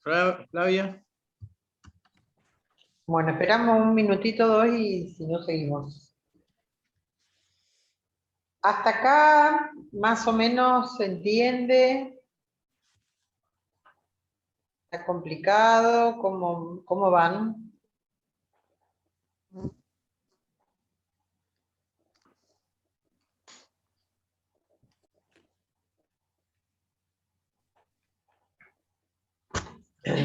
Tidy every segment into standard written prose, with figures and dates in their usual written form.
Flavia. Bueno, esperamos un minutito, dos, y si no, seguimos. Hasta acá, más o menos se entiende. Está complicado, ¿cómo van?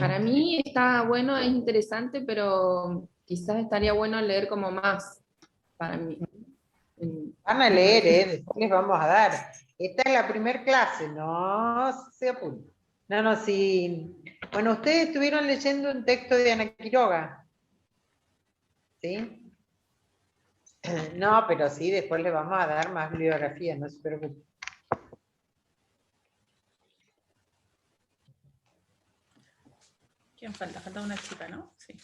Para mí está bueno, es interesante, pero quizás estaría bueno leer como más, para mí. Van a leer, después les vamos a dar. Esta es la primera clase, no se apunten. No, sí. Bueno, ustedes estuvieron leyendo un texto de Ana Quiroga, ¿sí? No, pero sí, después les vamos a dar más bibliografía, no se preocupen. ¿Quién falta? Falta una chica, ¿no? Sí.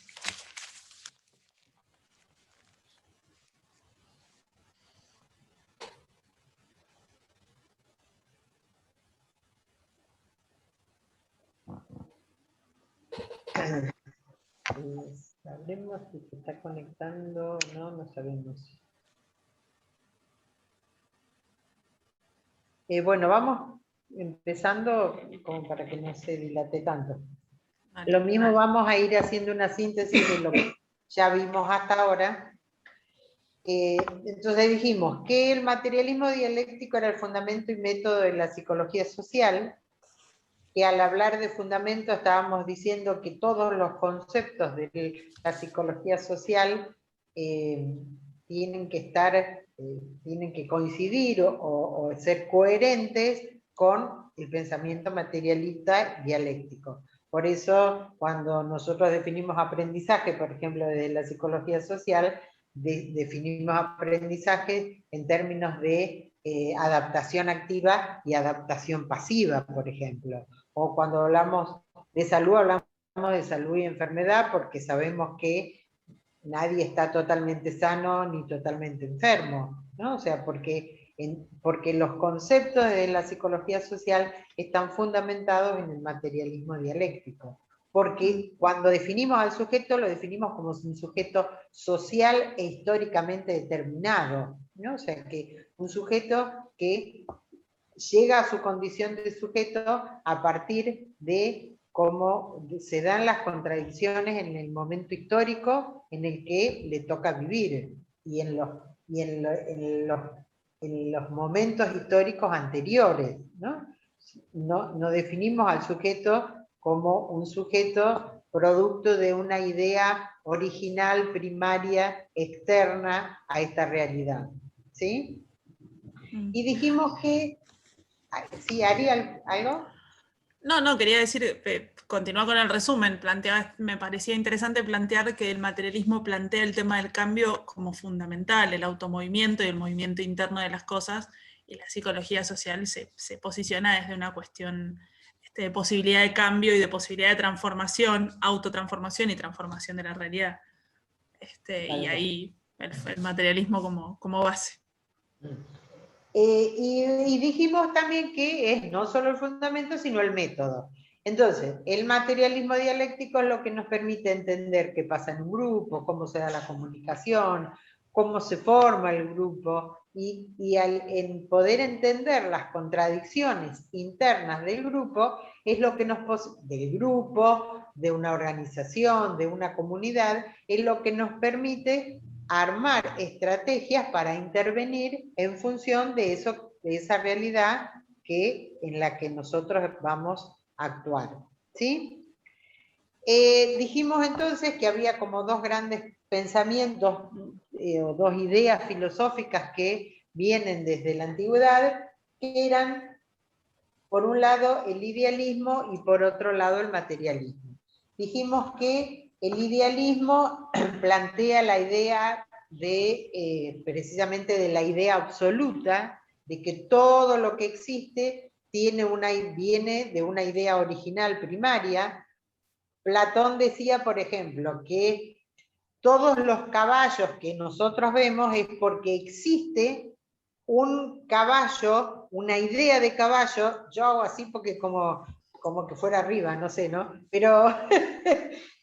Sabremos si se está conectando, no sabemos. Bueno, vamos empezando como para que no se dilate tanto. Vale, Lo mismo vale. vamos a ir haciendo una síntesis de lo que ya vimos hasta ahora. Entonces dijimos que el materialismo dialéctico era el fundamento y método de la psicología social, que al hablar de fundamento estábamos diciendo que todos los conceptos de la psicología social tienen que estar, tienen que coincidir o ser coherentes con el pensamiento materialista dialéctico. Por eso, cuando nosotros definimos aprendizaje, por ejemplo, desde la psicología social, definimos aprendizaje en términos de adaptación activa y adaptación pasiva, por ejemplo. O cuando hablamos de salud de salud y enfermedad, porque sabemos que nadie está totalmente sano ni totalmente enfermo, ¿no? O sea, porque los conceptos de la psicología social están fundamentados en el materialismo dialéctico. Porque cuando definimos al sujeto, lo definimos como un sujeto social e históricamente determinado, ¿no? O sea, que un sujeto que llega a su condición de sujeto a partir de cómo se dan las contradicciones en el momento histórico en el que le toca vivir y en los momentos históricos anteriores, ¿no? No definimos al sujeto como un sujeto producto de una idea original, primaria, externa a esta realidad, ¿sí? Y dijimos que ¿sí, Ari, algo? No, quería decir, continuar con el resumen. Me parecía interesante plantear que el materialismo plantea el tema del cambio como fundamental, el automovimiento y el movimiento interno de las cosas, y la psicología social se posiciona desde una cuestión de posibilidad de cambio y de posibilidad de transformación, autotransformación y transformación de la realidad. Y ahí el materialismo como base. Y dijimos también que es no solo el fundamento, sino el método. Entonces, el materialismo dialéctico es lo que nos permite entender qué pasa en un grupo, cómo se da la comunicación, cómo se forma el grupo, en poder entender las contradicciones internas del grupo, es lo que del grupo, de una organización, de una comunidad, es lo que nos permite armar estrategias para intervenir en función de esa realidad en la que nosotros vamos a actuar, ¿sí? Dijimos entonces que había como dos grandes pensamientos o dos ideas filosóficas que vienen desde la antigüedad, que eran, por un lado, el idealismo y por otro lado, el materialismo. Dijimos que el idealismo plantea la idea precisamente de la idea absoluta, de que todo lo que existe viene de una idea original primaria. Platón decía, por ejemplo, que todos los caballos que nosotros vemos es porque existe un caballo, una idea de caballo, yo hago así porque como como que fuera arriba, no sé, ¿no? Pero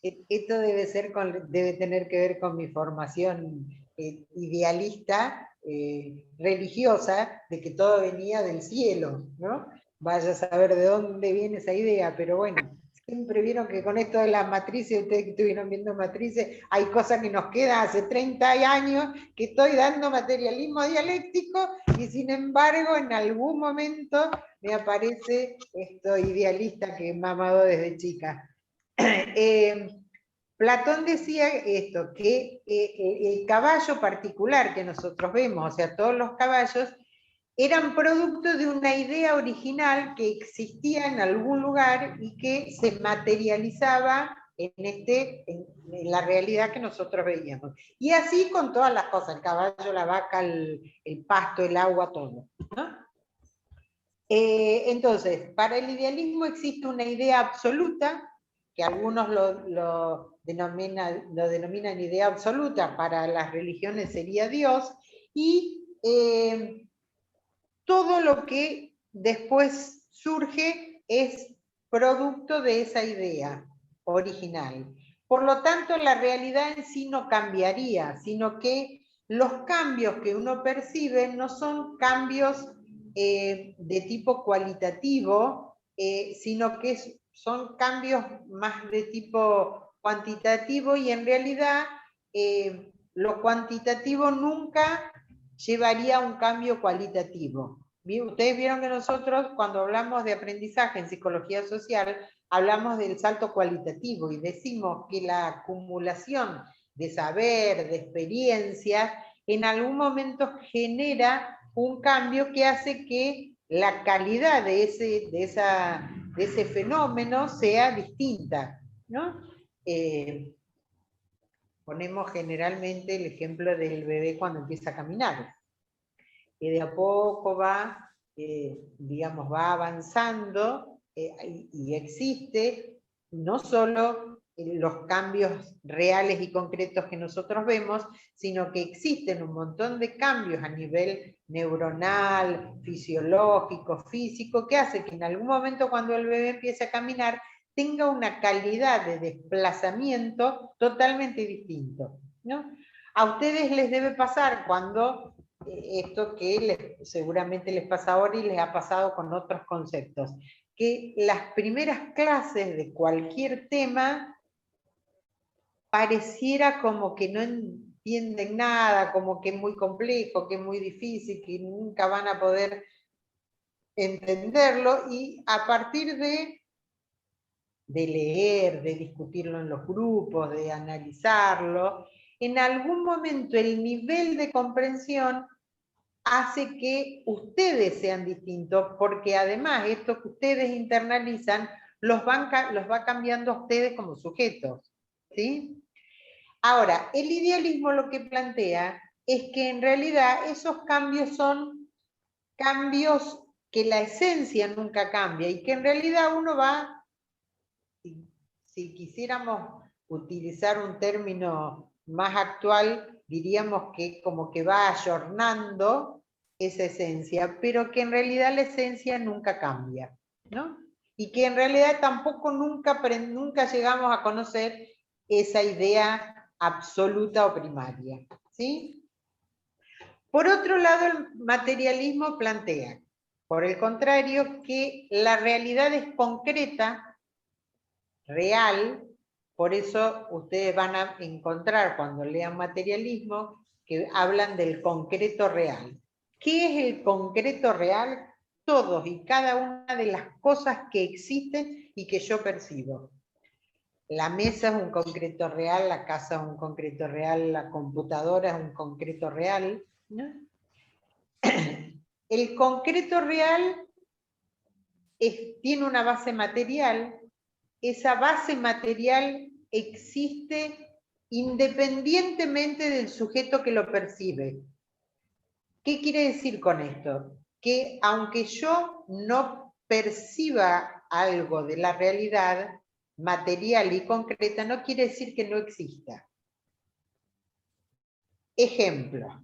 esto debe tener que ver con mi formación idealista, religiosa, de que todo venía del cielo, ¿no? Vaya a saber de dónde viene esa idea, pero bueno, siempre vieron que con esto de las matrices, ustedes que estuvieron viendo matrices, hay cosas que nos quedan hace 30 años, que estoy dando materialismo dialéctico, y sin embargo, en algún momento me aparece esto idealista que he mamado desde chica. Platón decía esto, que el caballo particular que nosotros vemos, o sea, todos los caballos, eran producto de una idea original que existía en algún lugar y que se materializaba en la realidad que nosotros veíamos. Y así con todas las cosas, el caballo, la vaca, el pasto, el agua, todo, ¿no? Entonces, para el idealismo existe una idea absoluta, que algunos lo denominan idea absoluta, para las religiones sería Dios, y todo lo que después surge es producto de esa idea original. Por lo tanto, la realidad en sí no cambiaría, sino que los cambios que uno percibe no son cambios de tipo cualitativo, sino que son cambios más de tipo cuantitativo, y en realidad lo cuantitativo nunca llevaría a un cambio cualitativo. Ustedes vieron que nosotros, cuando hablamos de aprendizaje en psicología social, hablamos del salto cualitativo y decimos que la acumulación de saber, de experiencias, en algún momento genera un cambio que hace que la calidad de ese fenómeno sea distinta, ¿no? Ponemos generalmente el ejemplo del bebé cuando empieza a caminar, que de a poco va, digamos, va avanzando, y existe no solo los cambios reales y concretos que nosotros vemos, sino que existen un montón de cambios a nivel neuronal, fisiológico, físico, que hace que en algún momento, cuando el bebé empiece a caminar, tenga una calidad de desplazamiento totalmente distinto, ¿no? A ustedes les debe pasar cuando esto que seguramente les pasa ahora y les ha pasado con otros conceptos, que las primeras clases de cualquier tema pareciera como que no entienden nada, como que es muy complejo, que es muy difícil, que nunca van a poder entenderlo, y a partir de leer, de discutirlo en los grupos, de analizarlo, en algún momento el nivel de comprensión hace que ustedes sean distintos, porque además esto que ustedes internalizan los va cambiando a ustedes como sujetos, ¿sí? Ahora, el idealismo lo que plantea es que en realidad esos cambios son cambios que la esencia nunca cambia, y que en realidad uno va, si quisiéramos utilizar un término más actual, diríamos que como que va ayornando esa esencia, pero que en realidad la esencia nunca cambia, ¿no? Y que en realidad tampoco nunca llegamos a conocer esa idea absoluta o primaria, ¿sí? Por otro lado, el materialismo plantea, por el contrario, que la realidad es concreta, real. Por eso ustedes van a encontrar cuando lean materialismo que hablan del concreto real. ¿Qué es el concreto real? Todos y cada una de las cosas que existen y que yo percibo. La mesa es un concreto real, la casa es un concreto real, la computadora es un concreto real, ¿no? El concreto real tiene una base material. Esa base material existe independientemente del sujeto que lo percibe. ¿Qué quiere decir con esto? Que aunque yo no perciba algo de la realidad material y concreta, no quiere decir que no exista. Ejemplo.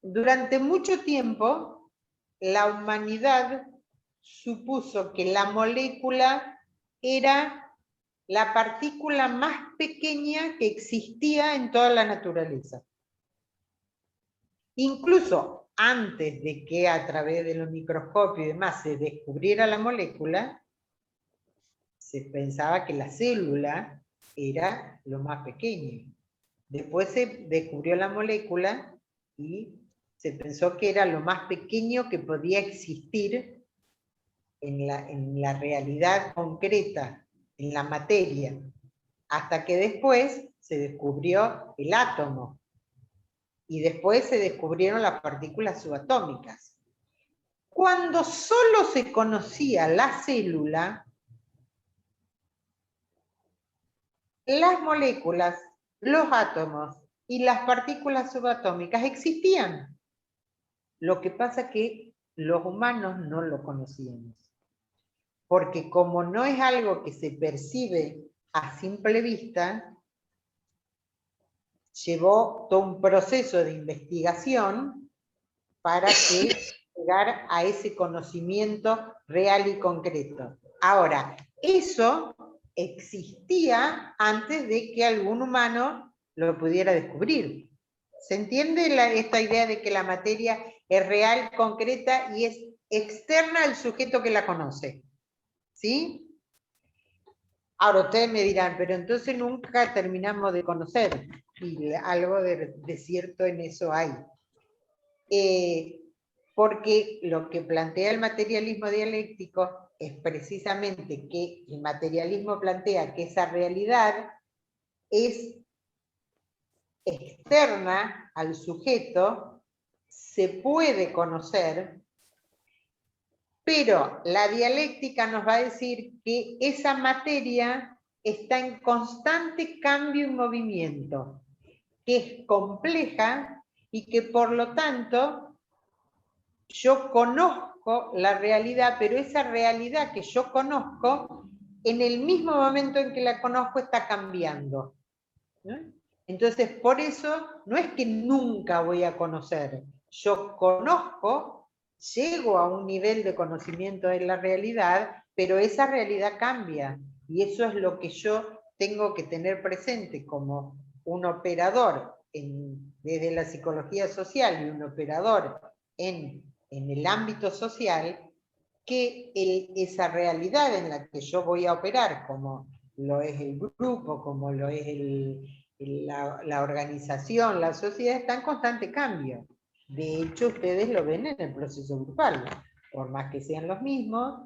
Durante mucho tiempo, la humanidad supuso que la molécula era la partícula más pequeña que existía en toda la naturaleza. Incluso antes de que a través de los microscopios y demás se descubriera la molécula, se pensaba que la célula era lo más pequeño. Después se descubrió la molécula y se pensó que era lo más pequeño que podía existir en la realidad concreta, en la materia, hasta que después se descubrió el átomo, y después se descubrieron las partículas subatómicas. Cuando solo se conocía la célula, las moléculas, los átomos y las partículas subatómicas existían. Lo que pasa es que los humanos no lo conocíamos. Porque como no es algo que se percibe a simple vista, llevó todo un proceso de investigación para que llegar a ese conocimiento real y concreto. Ahora, eso existía antes de que algún humano lo pudiera descubrir. ¿Se entiende esta idea de que la materia es real, concreta y es externa al sujeto que la conoce? ¿Sí? Ahora ustedes me dirán, pero entonces nunca terminamos de conocer, y algo de cierto en eso hay. Porque lo que plantea el materialismo dialéctico es precisamente que el materialismo plantea que esa realidad es externa al sujeto, se puede conocer, pero la dialéctica nos va a decir que esa materia está en constante cambio y movimiento, que es compleja y que por lo tanto yo conozco la realidad, pero esa realidad que yo conozco, en el mismo momento en que la conozco está cambiando, ¿no? Entonces, por eso no es que nunca voy a conocer, yo conozco, llego a un nivel de conocimiento de la realidad, pero esa realidad cambia, y eso es lo que yo tengo que tener presente como un operador desde la psicología social y un operador en el ámbito social, que esa realidad en la que yo voy a operar, como lo es el grupo, como lo es la organización, la sociedad, está en constante cambio. De hecho, ustedes lo ven en el proceso grupal, por más que sean los mismos,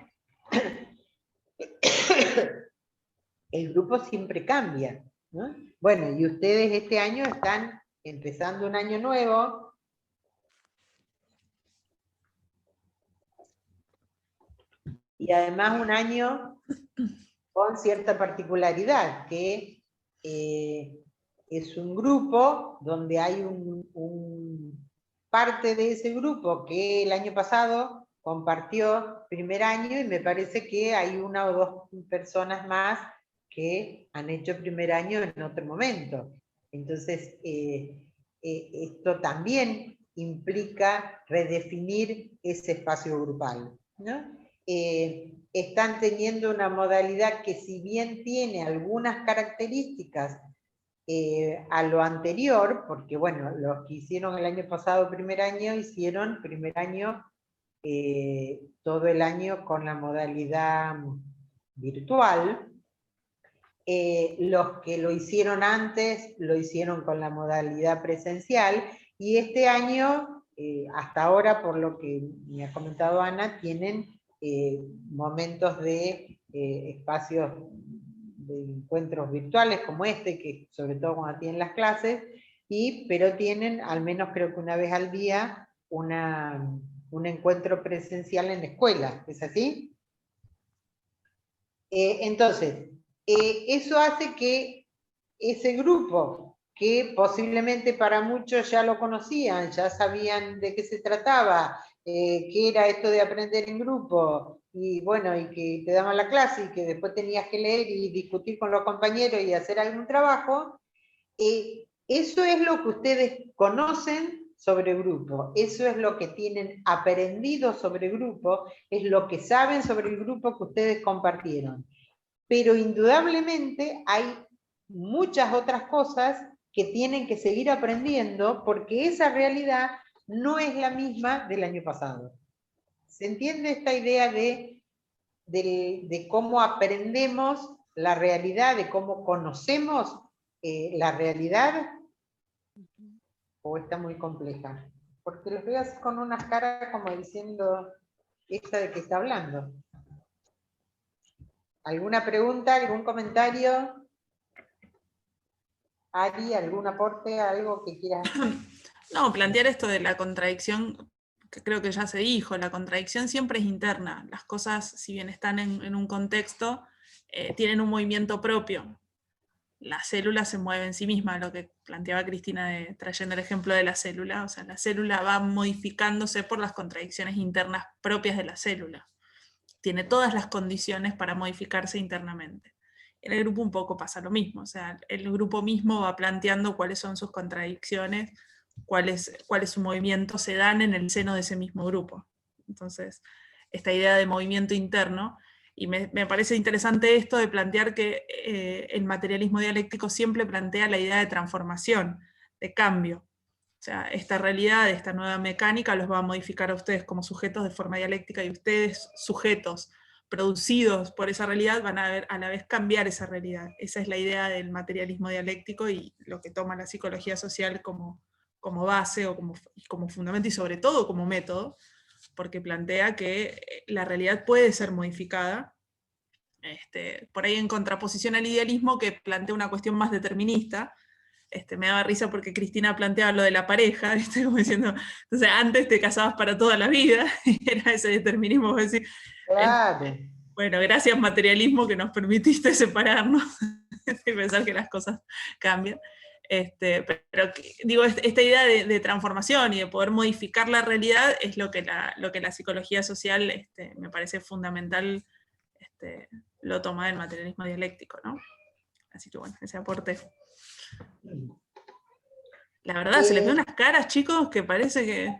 el grupo siempre cambia, ¿no? Bueno, y ustedes este año están empezando un año nuevo, y además un año con cierta particularidad, que es un grupo donde hay parte de ese grupo que el año pasado compartió primer año, y me parece que hay una o dos personas más que han hecho primer año en otro momento. Entonces, esto también implica redefinir ese espacio grupal, ¿no? Están teniendo una modalidad que, si bien tiene algunas características a lo anterior, porque bueno, los que hicieron el año pasado primer año, hicieron primer año todo el año con la modalidad virtual. Los que lo hicieron antes, lo hicieron con la modalidad presencial, y este año, hasta ahora, por lo que me ha comentado Ana, tienen momentos de espacios de encuentros virtuales como este, que sobre todo cuando tienen las clases, pero tienen, al menos creo que una vez al día, un encuentro presencial en la escuela. ¿Es así? Entonces, eso hace que ese grupo, que posiblemente para muchos ya lo conocían, ya sabían de qué se trataba, qué era esto de aprender en grupo, y bueno, y que te daban la clase y que después tenías que leer y discutir con los compañeros y hacer algún trabajo, eso es lo que ustedes conocen, sobre grupo, eso es lo que tienen aprendido sobre grupo, es lo que saben sobre el grupo que ustedes compartieron. Pero indudablemente hay muchas otras cosas que tienen que seguir aprendiendo porque esa realidad no es la misma del año pasado. ¿Se entiende esta idea de cómo aprendemos la realidad, de cómo conocemos la realidad? ¿O está muy compleja? Porque los veo así con unas caras como diciendo, ¿esta de qué está hablando? ¿Alguna pregunta, algún comentario? Ari, ¿algún aporte, algo que quieras? No, plantear esto de la contradicción, que creo que ya se dijo, la contradicción siempre es interna. Las cosas, si bien están en un contexto, tienen un movimiento propio. La célula se mueve en sí misma, lo que planteaba Cristina trayendo el ejemplo de la célula. O sea, la célula va modificándose por las contradicciones internas propias de la célula. Tiene todas las condiciones para modificarse internamente. En el grupo un poco pasa lo mismo, o sea, el grupo mismo va planteando cuáles son sus contradicciones, cuáles su movimiento se dan en el seno de ese mismo grupo. Entonces, esta idea de movimiento interno, y me parece interesante esto de plantear que el materialismo dialéctico siempre plantea la idea de transformación, de cambio. O sea, esta realidad, esta nueva mecánica los va a modificar a ustedes como sujetos de forma dialéctica y ustedes, sujetos producidos por esa realidad, van a ver a la vez cambiar esa realidad. Esa es la idea del materialismo dialéctico y lo que toma la psicología social como base o como fundamento y sobre todo como método, porque plantea que la realidad puede ser modificada, por ahí en contraposición al idealismo que plantea una cuestión más determinista. Me daba risa porque Cristina planteaba lo de la pareja, como diciendo, entonces antes te casabas para toda la vida, y era ese determinismo, decir, Claro. bueno, gracias materialismo que nos permitiste separarnos y pensar que las cosas cambian. Pero digo, esta idea de transformación y de poder modificar la realidad es lo que la psicología social me parece fundamental, lo toma del materialismo dialéctico, ¿no? Así que bueno, ese aporte. La verdad, se les ve unas caras, chicos, que parece que...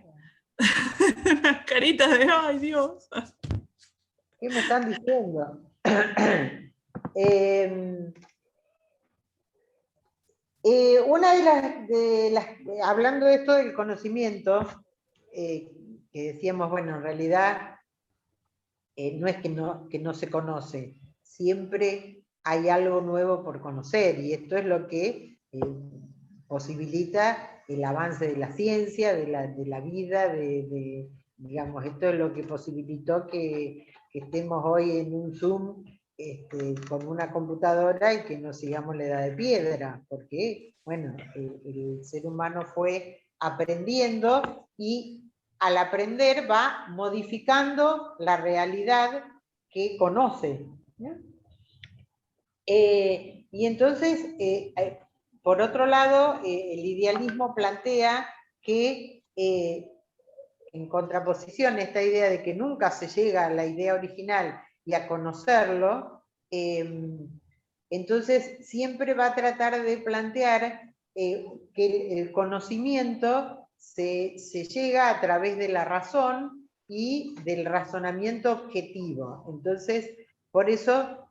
unas caritas de ¡ay, Dios! ¿Qué me están diciendo? Una de las hablando de esto del conocimiento, que decíamos, bueno, en realidad no es que no se conoce, siempre hay algo nuevo por conocer, y esto es lo que posibilita el avance de la ciencia, de la vida, digamos, esto es lo que posibilitó que estemos hoy en un Zoom con una computadora y que no sigamos la edad de piedra, porque, bueno, el ser humano fue aprendiendo y al aprender va modificando la realidad que conoce, ¿no? Y entonces, por otro lado, el idealismo plantea que en contraposición a esta idea de que nunca se llega a la idea original y a conocerlo, entonces siempre va a tratar de plantear que el conocimiento se llega a través de la razón y del razonamiento objetivo. Entonces, por eso,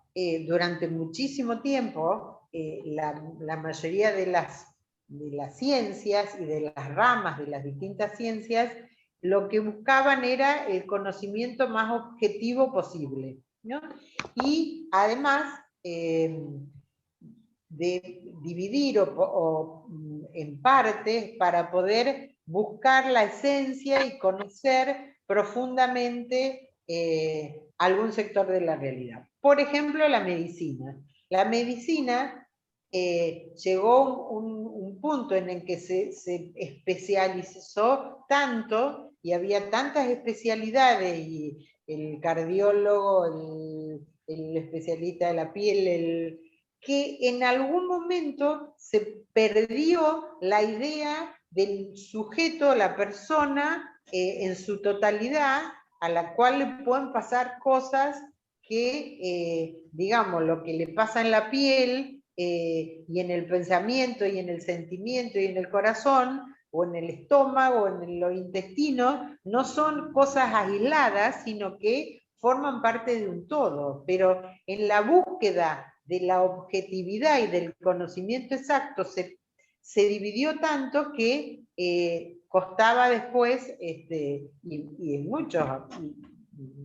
durante muchísimo tiempo, la mayoría de las ciencias y de las ramas de las distintas ciencias lo que buscaban era el conocimiento más objetivo posible, ¿no? Y además de dividir en partes para poder buscar la esencia y conocer profundamente algún sector de la realidad. Por ejemplo, la medicina. La medicina llegó a un punto en el que se especializó tanto y había tantas especialidades, y el cardiólogo, el especialista de la piel, que en algún momento se perdió la idea del sujeto, la persona, en su totalidad, a la cual le pueden pasar cosas que, digamos, lo que le pasa en la piel y en el pensamiento y en el sentimiento y en el corazón, o en el estómago, o en los intestinos, no son cosas aisladas, sino que forman parte de un todo, pero en la búsqueda de la objetividad y del conocimiento exacto se dividió tanto que costaba después, y en muchos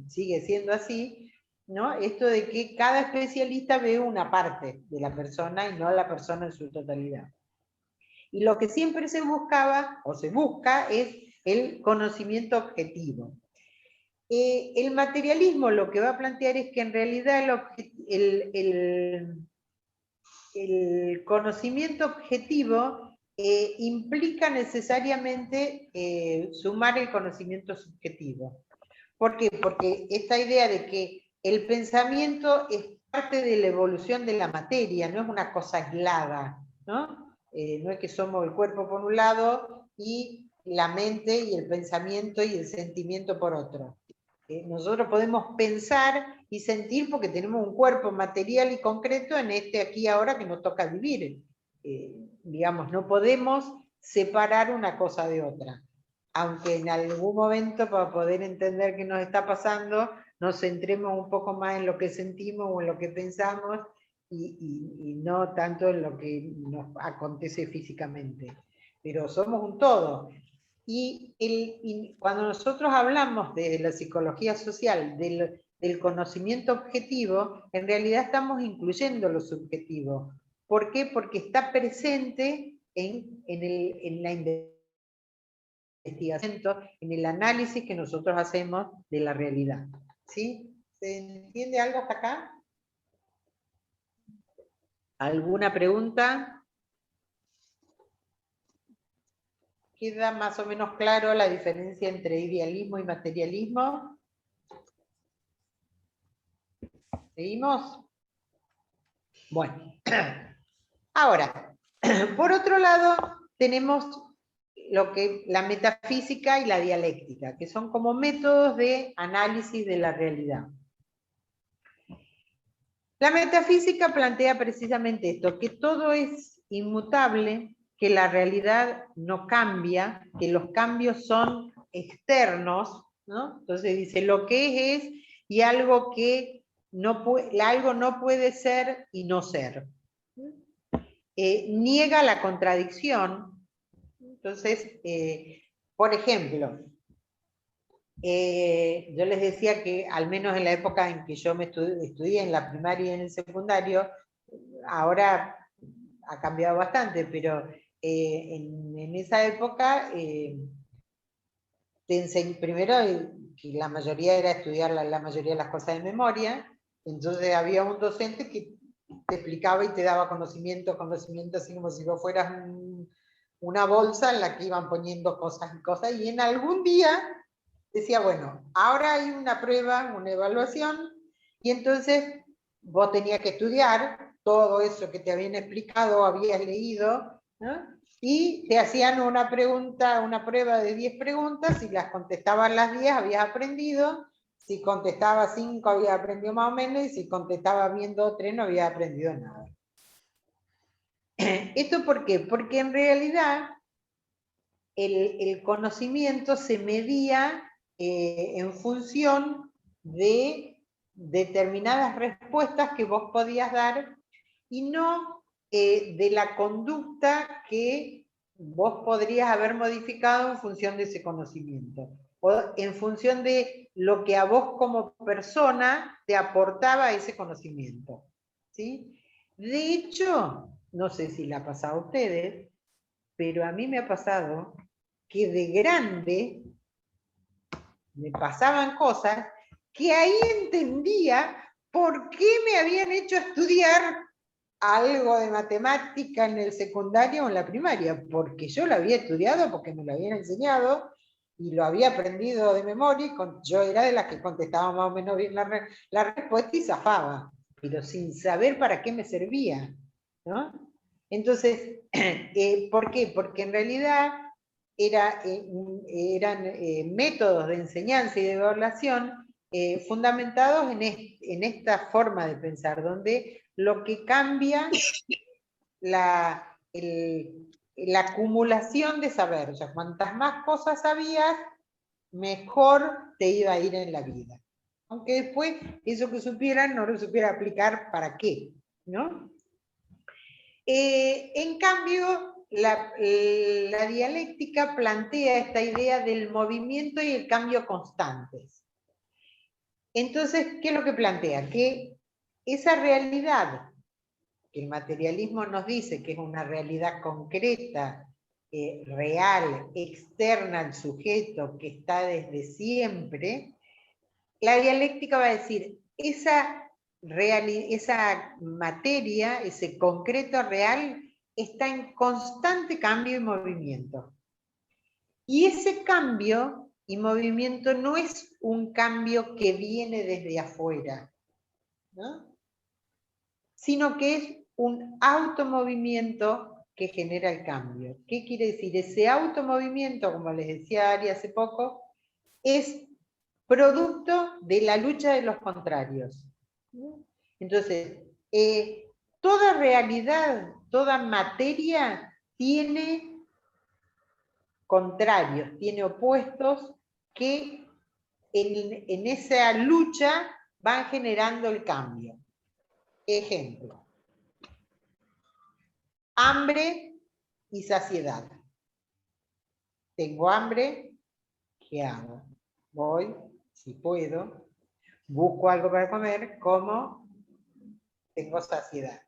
sigue siendo así, ¿no? Esto de que cada especialista ve una parte de la persona y no la persona en su totalidad. Y lo que siempre se buscaba, o se busca, es el conocimiento objetivo. El materialismo lo que va a plantear es que en realidad el conocimiento objetivo implica necesariamente sumar el conocimiento subjetivo. ¿Por qué? Porque esta idea de que el pensamiento es parte de la evolución de la materia, no es una cosa aislada, ¿no? No es que somos el cuerpo por un lado y la mente y el pensamiento y el sentimiento por otro. Nosotros podemos pensar y sentir porque tenemos un cuerpo material y concreto en este aquí y ahora que nos toca vivir. Digamos, no podemos separar una cosa de otra. Aunque en algún momento, para poder entender qué nos está pasando, nos centremos un poco más en lo que sentimos o en lo que pensamos y no tanto en lo que nos acontece físicamente. Pero somos un todo. Y cuando nosotros hablamos de la psicología social, del conocimiento objetivo, en realidad estamos incluyendo lo subjetivo. ¿Por qué? Porque está presente en la investigación, en el análisis que nosotros hacemos de la realidad. ¿Sí? ¿Se entiende algo hasta acá? ¿Alguna pregunta? ¿Queda más o menos claro la diferencia entre idealismo y materialismo? ¿Seguimos? Bueno, ahora, por otro lado, tenemos la metafísica y la dialéctica, que son como métodos de análisis de la realidad. La metafísica plantea precisamente esto, que todo es inmutable, que la realidad no cambia, que los cambios son externos, ¿no? Entonces dice, lo que es y algo que algo no puede ser y no ser. Niega la contradicción. Entonces, por ejemplo, yo les decía que al menos en la época en que yo me estudié en la primaria y en el secundario, ahora ha cambiado bastante, pero en esa época te enseñé primero que la mayoría era estudiar la mayoría de las cosas de memoria, entonces había un docente que te explicaba y te daba conocimiento, así como si vos fueras una bolsa en la que iban poniendo cosas y cosas, y en algún día decía, bueno, ahora hay una prueba, una evaluación, y entonces vos tenías que estudiar todo eso que te habían explicado, habías leído, ¿no? Y te hacían una pregunta, una prueba de 10 preguntas, si las contestabas las 10 habías aprendido, si contestabas 5 habías aprendido más o menos, y si contestabas bien 2 o 3 no habías aprendido nada. ¿Esto por qué? Porque en realidad el conocimiento se medía en función de determinadas respuestas que vos podías dar y no de la conducta que vos podrías haber modificado en función de ese conocimiento o en función de lo que a vos como persona te aportaba ese conocimiento, ¿sí? De hecho, no sé si le ha pasado a ustedes, pero a mí me ha pasado que de grande me pasaban cosas que ahí entendía por qué me habían hecho estudiar algo de matemática en el secundario o en la primaria, porque yo lo había estudiado, porque me lo habían enseñado, y lo había aprendido de memoria, y yo era de las que contestaba más o menos bien la respuesta y zafaba, pero sin saber para qué me servía, ¿no? Entonces, ¿por qué? Porque en realidad eran métodos de enseñanza y de evaluación fundamentados en esta forma de pensar, donde lo que cambia la acumulación de saber. O sea, cuantas más cosas sabías, mejor te iba a ir en la vida. Aunque después eso que supieran no lo supiera aplicar para qué, ¿no? En cambio, la dialéctica plantea esta idea del movimiento y el cambio constantes. Entonces, ¿qué es lo que plantea? Que esa realidad, que el materialismo nos dice que es una realidad concreta, real, externa al sujeto, que está desde siempre, la dialéctica va a decir, esa materia, ese concreto real, está en constante cambio y movimiento. Y ese cambio y movimiento no es un cambio que viene desde afuera, ¿no? Sino que es un automovimiento que genera el cambio. ¿Qué quiere decir? Ese automovimiento, como les decía Ari hace poco, es producto de la lucha de los contrarios. Entonces, toda realidad, toda materia tiene contrarios, tiene opuestos que en esa lucha van generando el cambio. Ejemplo, hambre y saciedad. Tengo hambre, ¿qué hago? Voy, si puedo, busco algo para comer, como, tengo saciedad.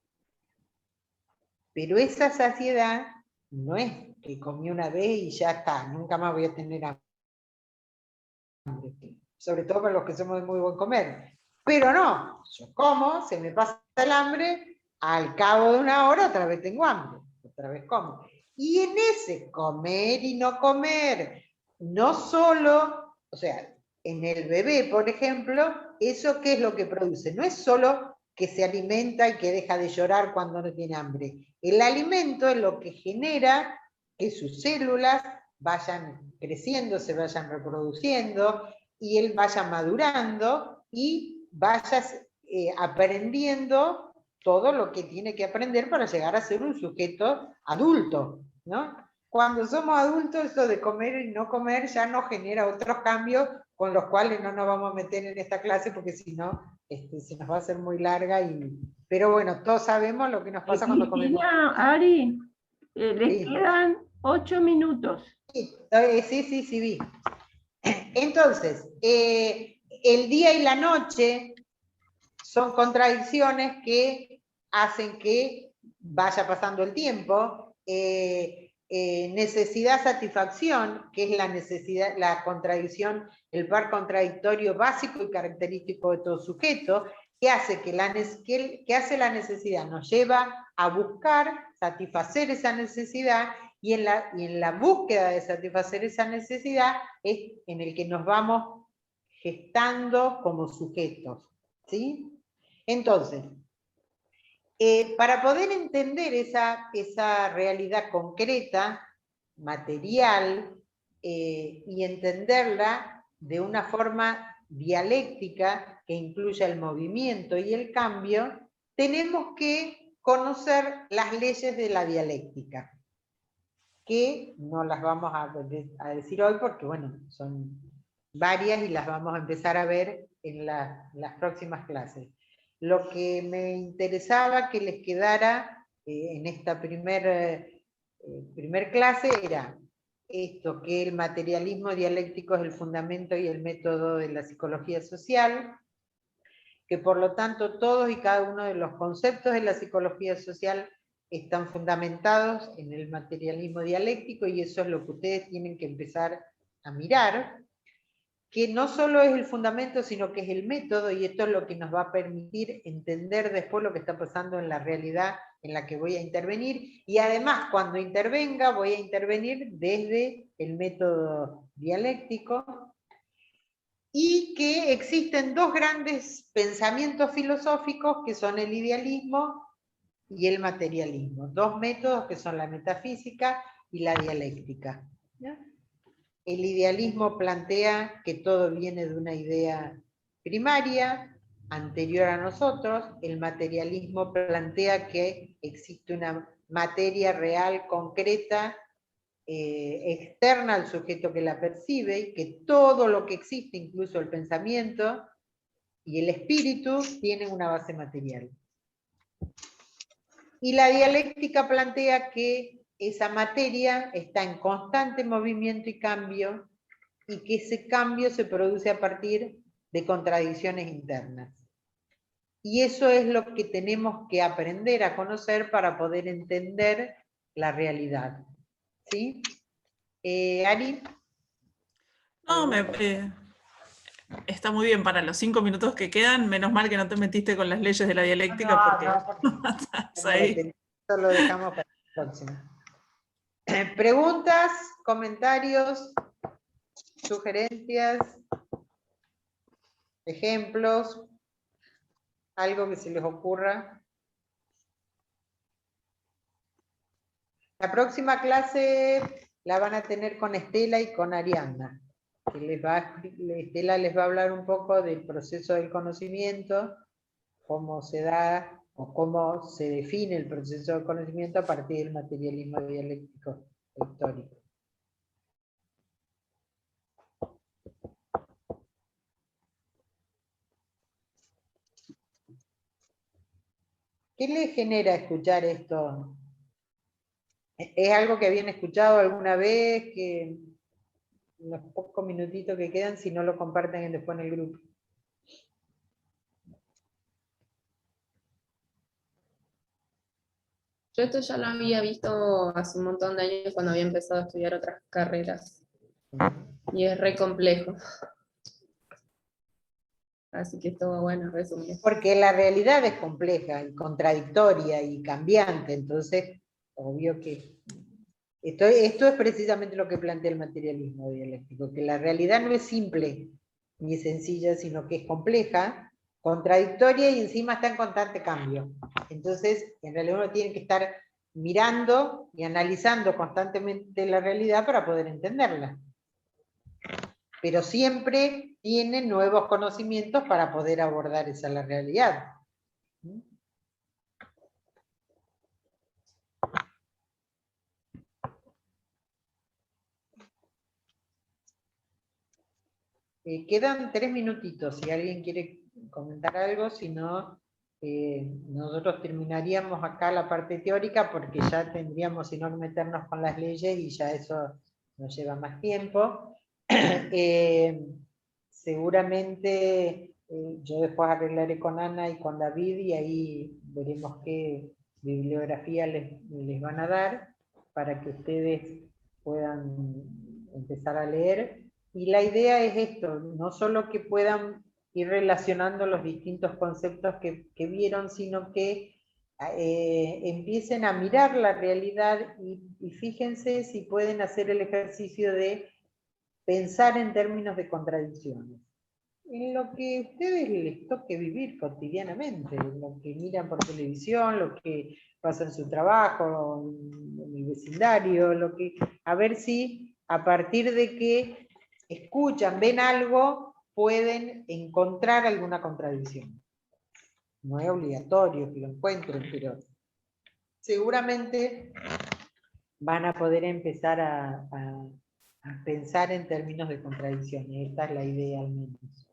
Pero esa saciedad no es que comí una vez y ya está, nunca más voy a tener hambre. Sobre todo para los que somos de muy buen comer. Pero no, yo como, se me pasa el hambre, al cabo de una hora otra vez tengo hambre, otra vez como. Y en ese comer y no comer, no solo, o sea, en el bebé, por ejemplo, ¿eso qué es lo que produce? No es solo que se alimenta y que deja de llorar cuando no tiene hambre. El alimento es lo que genera que sus células vayan creciendo, se vayan reproduciendo, y él vaya madurando y vaya aprendiendo todo lo que tiene que aprender para llegar a ser un sujeto adulto, ¿no? Cuando somos adultos, eso de comer y no comer ya nos genera otros cambios con los cuales no nos vamos a meter en esta clase porque si no, se nos va a hacer muy larga. Pero bueno, todos sabemos lo que nos pasa cuando comemos. Ari, les quedan 8 minutos. Sí, vi. Entonces, el día y la noche son contradicciones que hacen que vaya pasando el tiempo. Necesidad-satisfacción, que es la necesidad, la contradicción, el par contradictorio básico y característico de todo sujeto, que hace que hace la necesidad, nos lleva a buscar satisfacer esa necesidad, y en la búsqueda de satisfacer esa necesidad es en el que nos vamos gestando como sujetos, ¿sí? Entonces, para poder entender esa realidad concreta, material, y entenderla de una forma dialéctica que incluya el movimiento y el cambio, tenemos que conocer las leyes de la dialéctica, que no las vamos a decir hoy porque, bueno, son varias y las vamos a empezar a ver en las próximas clases. Lo que me interesaba que les quedara en esta primer clase era esto, que el materialismo dialéctico es el fundamento y el método de la psicología social, que por lo tanto todos y cada uno de los conceptos de la psicología social están fundamentados en el materialismo dialéctico, y eso es lo que ustedes tienen que empezar a mirar, que no solo es el fundamento, sino que es el método, y esto es lo que nos va a permitir entender después lo que está pasando en la realidad en la que voy a intervenir, y además cuando intervenga voy a intervenir desde el método dialéctico, y que existen dos grandes pensamientos filosóficos que son el idealismo y el materialismo, dos métodos que son la metafísica y la dialéctica, ¿no? El idealismo plantea que todo viene de una idea primaria, anterior a nosotros. El materialismo plantea que existe una materia real, concreta, externa al sujeto que la percibe, y que todo lo que existe, incluso el pensamiento y el espíritu, tienen una base material. Y la dialéctica plantea que esa materia está en constante movimiento y cambio, y que ese cambio se produce a partir de contradicciones internas. Y eso es lo que tenemos que aprender a conocer para poder entender la realidad. ¿Sí? Ari. No, está muy bien para los 5 minutos que quedan. Menos mal que no te metiste con las leyes de la dialéctica, porque estás ahí. Eso lo dejamos para la próxima. ¿Preguntas, comentarios, sugerencias, ejemplos? ¿Algo que se les ocurra? La próxima clase la van a tener con Estela y con Ariadna. Estela les va a hablar un poco del proceso del conocimiento, cómo se da o cómo se define el proceso del conocimiento a partir del materialismo dialéctico histórico. ¿Qué les genera escuchar esto? ¿Es algo que habían escuchado alguna vez? Que los pocos minutitos que quedan, si no lo comparten después en el grupo. Yo esto ya lo había visto hace un montón de años cuando había empezado a estudiar otras carreras. Y es re complejo. Así que estuvo bueno resumir. Porque la realidad es compleja y contradictoria y cambiante, entonces, obvio que esto es precisamente lo que plantea el materialismo dialéctico, que la realidad no es simple ni sencilla, sino que es compleja, contradictoria y encima está en constante cambio. Entonces, en realidad uno tiene que estar mirando y analizando constantemente la realidad para poder entenderla. Pero siempre tiene nuevos conocimientos para poder abordar esa la realidad. Quedan 3 minutitos, si alguien quiere comentar algo, si no, nosotros terminaríamos acá la parte teórica, porque ya tendríamos, si no, meternos con las leyes, y ya eso nos lleva más tiempo. Seguramente yo después arreglaré con Ana y con David, y ahí veremos qué bibliografía les van a dar, para que ustedes puedan empezar a leer. Y la idea es esto, no solo que puedan ir relacionando los distintos conceptos que vieron, sino que empiecen a mirar la realidad y fíjense si pueden hacer el ejercicio de pensar en términos de contradicciones. En lo que a ustedes les toque vivir cotidianamente, en lo que miran por televisión, lo que pasa en su trabajo, en el vecindario, a ver si a partir de que escuchan, ven algo, pueden encontrar alguna contradicción. No es obligatorio que lo encuentren, pero seguramente van a poder empezar a pensar en términos de contradicciones. Esta es la idea al menos.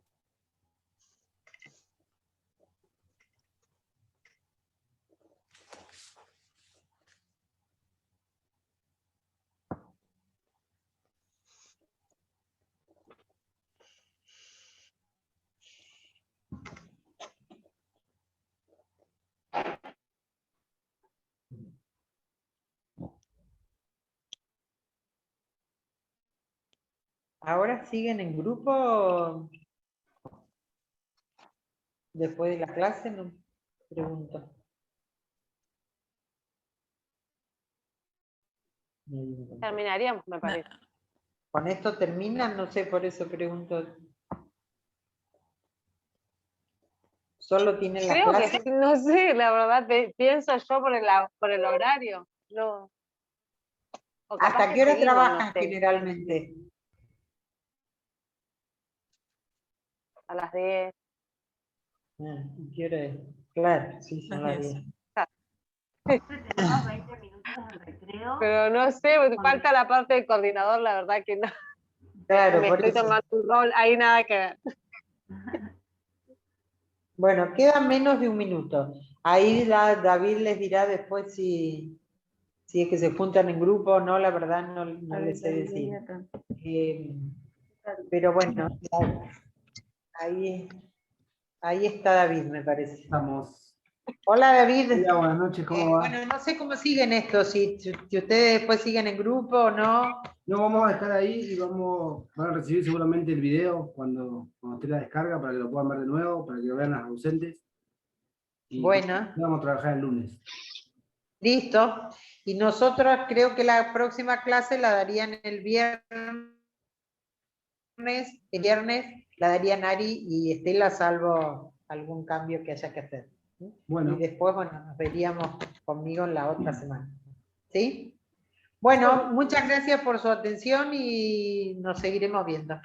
¿Ahora siguen en grupo después de la clase? No pregunto. Terminaríamos, me parece. ¿Con esto terminan? No sé, por eso pregunto. ¿Solo tienen la Creo que clase? sí, no sé, la verdad, pienso yo por el horario. No. O capaz ¿Hasta que qué hora seguimos, trabajan no sé, generalmente? a las 10. ¿Y qué hora es? Claro, sí, son Las las 10. 10. Tenemos 20 minutos de recreo. Pero no sé, falta la parte del coordinador, la verdad que no. Claro, Me por estoy eso. tomando un rol, ahí nada que ver. Bueno, queda menos de un minuto. Ahí David les dirá después si es que se juntan en grupo o no, la verdad no les sé decir. Pero bueno, ahí está David, me parece. Estamos. Hola David. Hola, buenas noches, ¿cómo va? Bueno, no sé cómo siguen esto, si ustedes después siguen en grupo o no. No, vamos a estar ahí y van a recibir seguramente el video cuando esté la descarga para que lo puedan ver de nuevo, para que lo vean las ausentes. Y Bueno. vamos a trabajar el lunes. Listo. Y nosotros creo que la próxima clase la darían el viernes la daría Nari y Estela, salvo algún cambio que haya que hacer. Bueno. Y después, bueno, nos veríamos conmigo en la otra semana. ¿Sí? Bueno, muchas gracias por su atención y nos seguiremos viendo.